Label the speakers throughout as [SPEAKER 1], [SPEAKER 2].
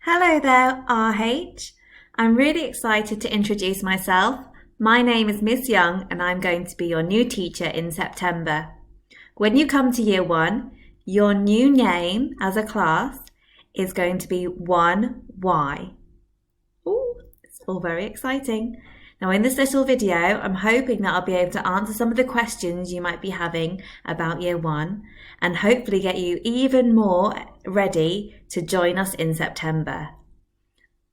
[SPEAKER 1] Hello there, RH. I'm really excited to introduce myself. My name is Miss Young and I'm going to be your new teacher in September. When you come to year one, your new name as a class is going to be 1Y. Ooh, it's all very exciting. Now in this little video, I'm hoping that I'll be able to answer some of the questions you might be having about year one and hopefully get you even more ready to join us in September.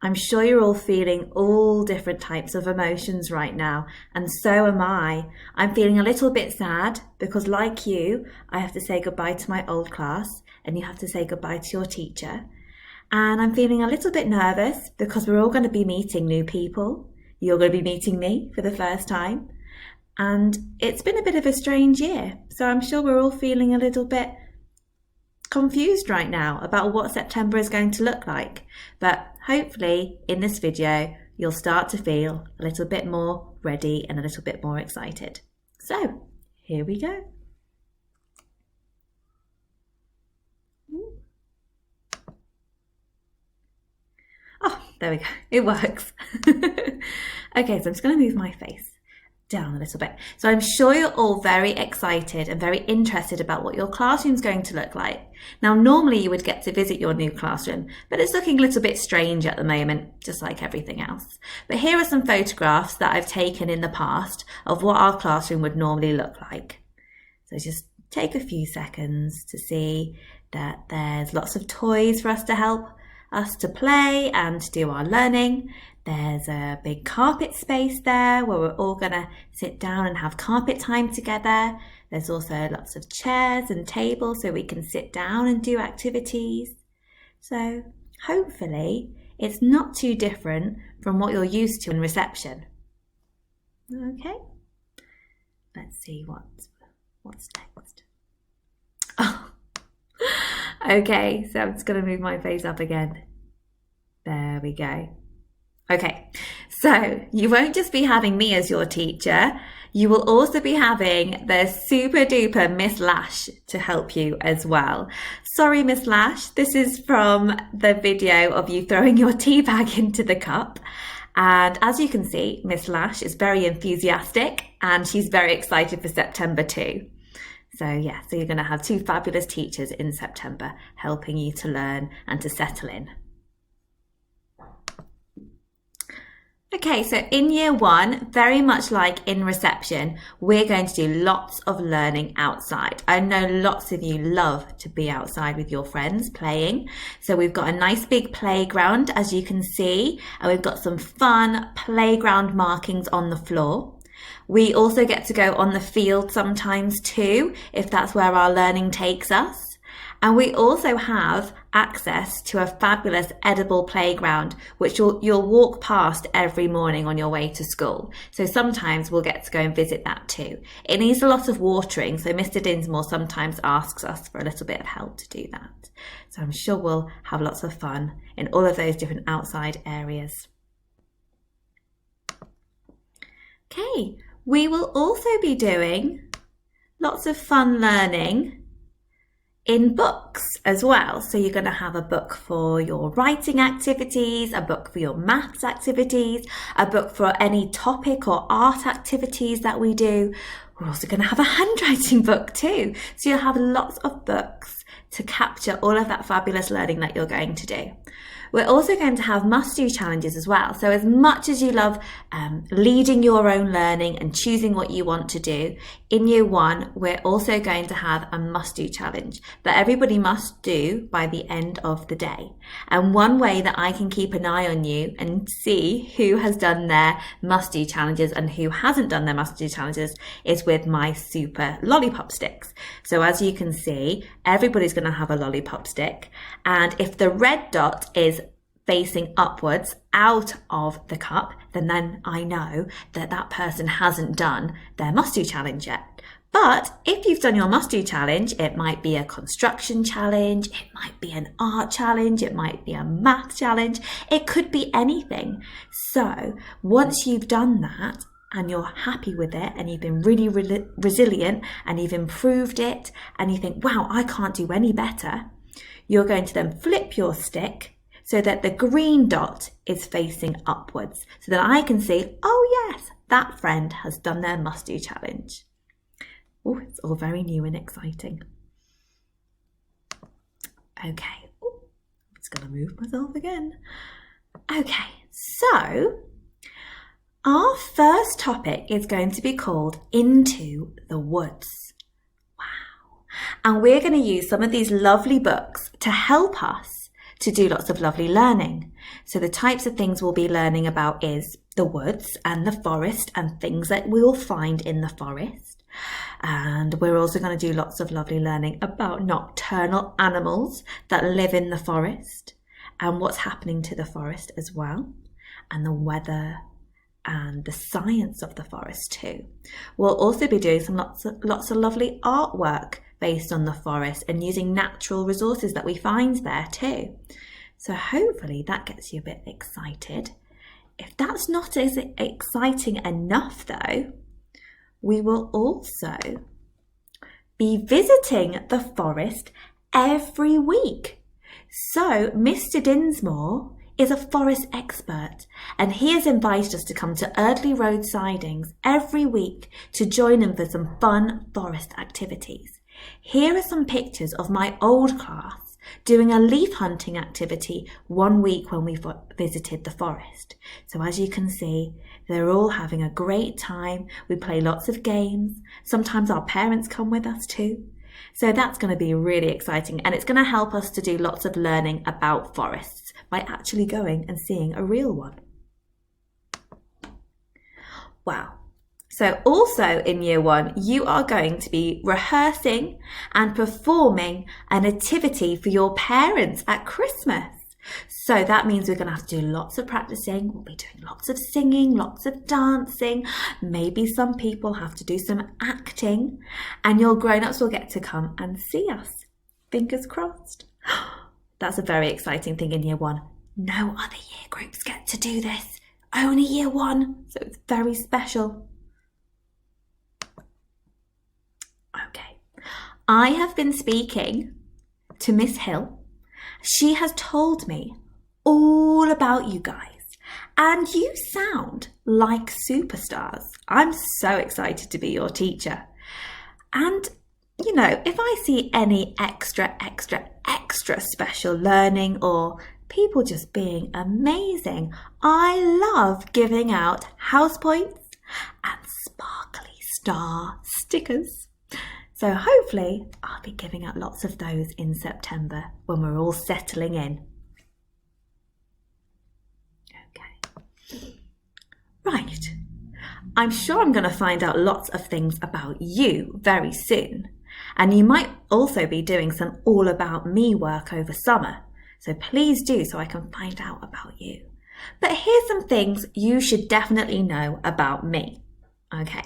[SPEAKER 1] I'm sure you're all feeling all different types of emotions right now, and so am I. I'm feeling a little bit sad because, like you, I have to say goodbye to my old class and you have to say goodbye to your teacher. And I'm feeling a little bit nervous because we're all going to be meeting new people. You're going to be meeting me for the first time. And it's been a bit of a strange year, so I'm sure we're all feeling a little bit confused right now about what September is going to look like. But hopefully in this video, you'll start to feel a little bit more ready and a little bit more excited. So here we go. Oh, there we go. It works. Okay, so I'm just going to move my face down a little bit. So I'm sure you're all very excited and very interested about what your classroom's going to look like. Now, normally you would get to visit your new classroom, but it's looking a little bit strange at the moment, just like everything else. But here are some photographs that I've taken in the past of what our classroom would normally look like. So just take a few seconds to see that there's lots of toys for us to help us to play and to do our learning. There's a big carpet space there where we're all going to sit down and have carpet time together. There's also lots of chairs and tables so we can sit down and do activities. So hopefully it's not too different from what you're used to in reception. Okay, let's see what's next. Oh. Okay, so I'm just going to move my face up again. There we go. Okay, so you won't just be having me as your teacher, you will also be having the super duper Miss Lash to help you as well. Sorry, Miss Lash, this is from the video of you throwing your tea bag into the cup. And as you can see, Miss Lash is very enthusiastic and she's very excited for September too. So yeah, so you're going to have two fabulous teachers in September helping you to learn and to settle in. Okay, so in year one, very much like in reception, we're going to do lots of learning outside. I know lots of you love to be outside with your friends playing. So we've got a nice big playground, as you can see, and we've got some fun playground markings on the floor. We also get to go on the field sometimes too, if that's where our learning takes us. And we also have access to a fabulous edible playground, which you'll walk past every morning on your way to school. So sometimes we'll get to go and visit that too. It needs a lot of watering, so Mr. Dinsmore sometimes asks us for a little bit of help to do that. So I'm sure we'll have lots of fun in all of those different outside areas. Okay, we will also be doing lots of fun learning in books as well. So you're going to have a book for your writing activities, a book for your maths activities, a book for any topic or art activities that we do. We're also going to have a handwriting book too. So you'll have lots of books to capture all of that fabulous learning that you're going to do. We're also going to have must-do challenges as well. So as much as you love leading your own learning and choosing what you want to do, in year one, we're also going to have a must-do challenge that everybody must do by the end of the day. And one way that I can keep an eye on you and see who has done their must-do challenges and who hasn't done their must-do challenges is with my super lollipop sticks. So as you can see, everybody's going to have a lollipop stick. And if the red dot is facing upwards out of the cup, then I know that that person hasn't done their must-do challenge yet. But if you've done your must-do challenge, it might be a construction challenge, it might be an art challenge, it might be a math challenge, it could be anything. So once you've done that and you're happy with it and you've been really resilient and you've improved it and you think, wow, I can't do any better, you're going to then flip your stick so that the green dot is facing upwards, so that I can see, oh yes, that friend has done their must-do challenge. Oh, it's all very new and exciting. Okay, I'm just going to move myself again. Okay, so our first topic is going to be called Into the Woods. Wow. And we're going to use some of these lovely books to help us to do lots of lovely learning. So the types of things we'll be learning about is the woods and the forest and things that we'll find in the forest. And we're also going to do lots of lovely learning about nocturnal animals that live in the forest and what's happening to the forest as well, and the weather and the science of the forest too. We'll also be doing lots of lovely artwork based on the forest and using natural resources that we find there too. So hopefully that gets you a bit excited. If that's not as exciting enough though, we will also be visiting the forest every week. So Mr. Dinsmore is a forest expert and he has invited us to come to Eardley Road Sidings every week to join him for some fun forest activities. Here are some pictures of my old class doing a leaf hunting activity one week when we visited the forest. So as you can see, they're all having a great time. We play lots of games. Sometimes our parents come with us too. So that's going to be really exciting, and it's going to help us to do lots of learning about forests by actually going and seeing a real one. Wow. So also in year one, you are going to be rehearsing and performing a nativity for your parents at Christmas. So that means we're going to have to do lots of practicing. We'll be doing lots of singing, lots of dancing. Maybe some people have to do some acting, and your grown-ups will get to come and see us. Fingers crossed. That's a very exciting thing in year one. No other year groups get to do this. Only year one. So it's very special. Okay. I have been speaking to Miss Hill. She has told me all about you guys, and you sound like superstars. I'm so excited to be your teacher. And, you know, if I see any extra special learning or people just being amazing, I love giving out house points and sparkly star stickers. So hopefully I'll be giving out lots of those in September when we're all settling in. Okay. Right. I'm sure I'm going to find out lots of things about you very soon. And you might also be doing some all about me work over summer. So please do, so I can find out about you. But here's some things you should definitely know about me. Okay.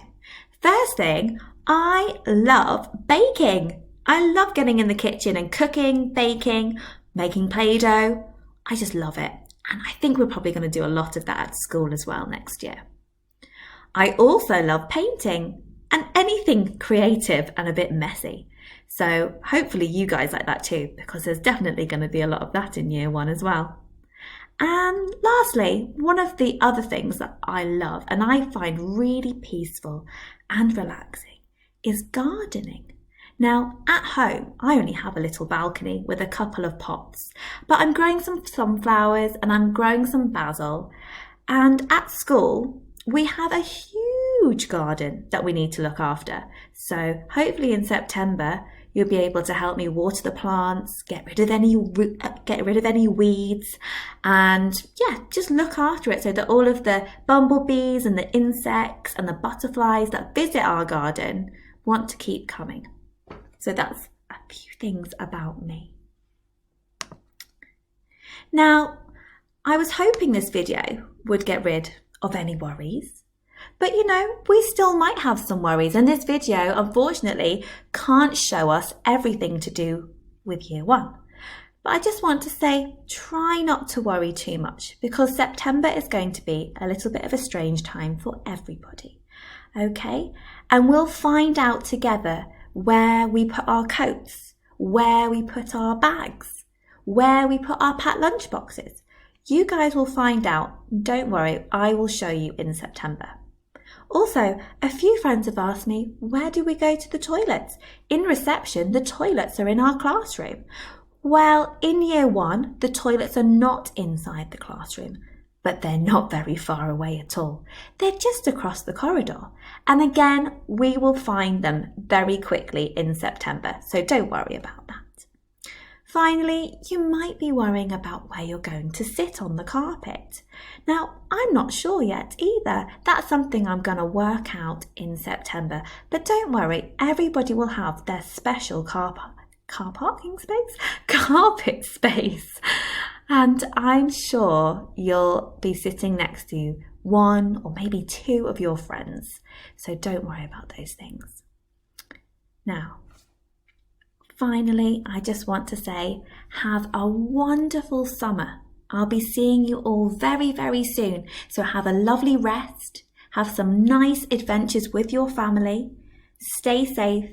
[SPEAKER 1] First thing, I love baking. I love getting in the kitchen and cooking, baking, making Play-Doh. I just love it. And I think we're probably going to do a lot of that at school as well next year. I also love painting and anything creative and a bit messy. So hopefully you guys like that too, because there's definitely going to be a lot of that in year one as well. And lastly, one of the other things that I love and I find really peaceful and relaxing is gardening. Now, at home, I only have a little balcony with a couple of pots, but I'm growing some sunflowers and I'm growing some basil. And at school, we have a huge garden that we need to look after. So hopefully in September, you'll be able to help me water the plants, get rid of any weeds, and yeah, just look after it so that all of the bumblebees and the insects and the butterflies that visit our garden want to keep coming. So that's a few things about me. Now, I was hoping this video would get rid of any worries. But you know, we still might have some worries, and this video unfortunately can't show us everything to do with year one. But I just want to say, try not to worry too much, because September is going to be a little bit of a strange time for everybody. Okay? And we'll find out together where we put our coats, where we put our bags, where we put our packed lunch boxes. You guys will find out. Don't worry, I will show you in September. Also, a few friends have asked me, where do we go to the toilets? In reception, the toilets are in our classroom. Well, in year 1, the toilets are not inside the classroom, but they're not very far away at all. They're just across the corridor. And again, we will find them very quickly in September, so don't worry about that. Finally, you might be worrying about where you're going to sit on the carpet. Now, I'm not sure yet either. That's something I'm going to work out in September. But don't worry, everybody will have their special carpet space. And I'm sure you'll be sitting next to one or maybe two of your friends. So don't worry about those things. Now, finally, I just want to say, have a wonderful summer. I'll be seeing you all very, very soon. So have a lovely rest, have some nice adventures with your family, stay safe,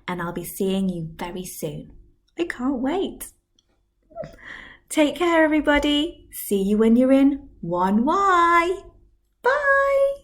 [SPEAKER 1] and I'll be seeing you very soon. I can't wait. Take care, everybody. See you when you're in 1Y. Bye.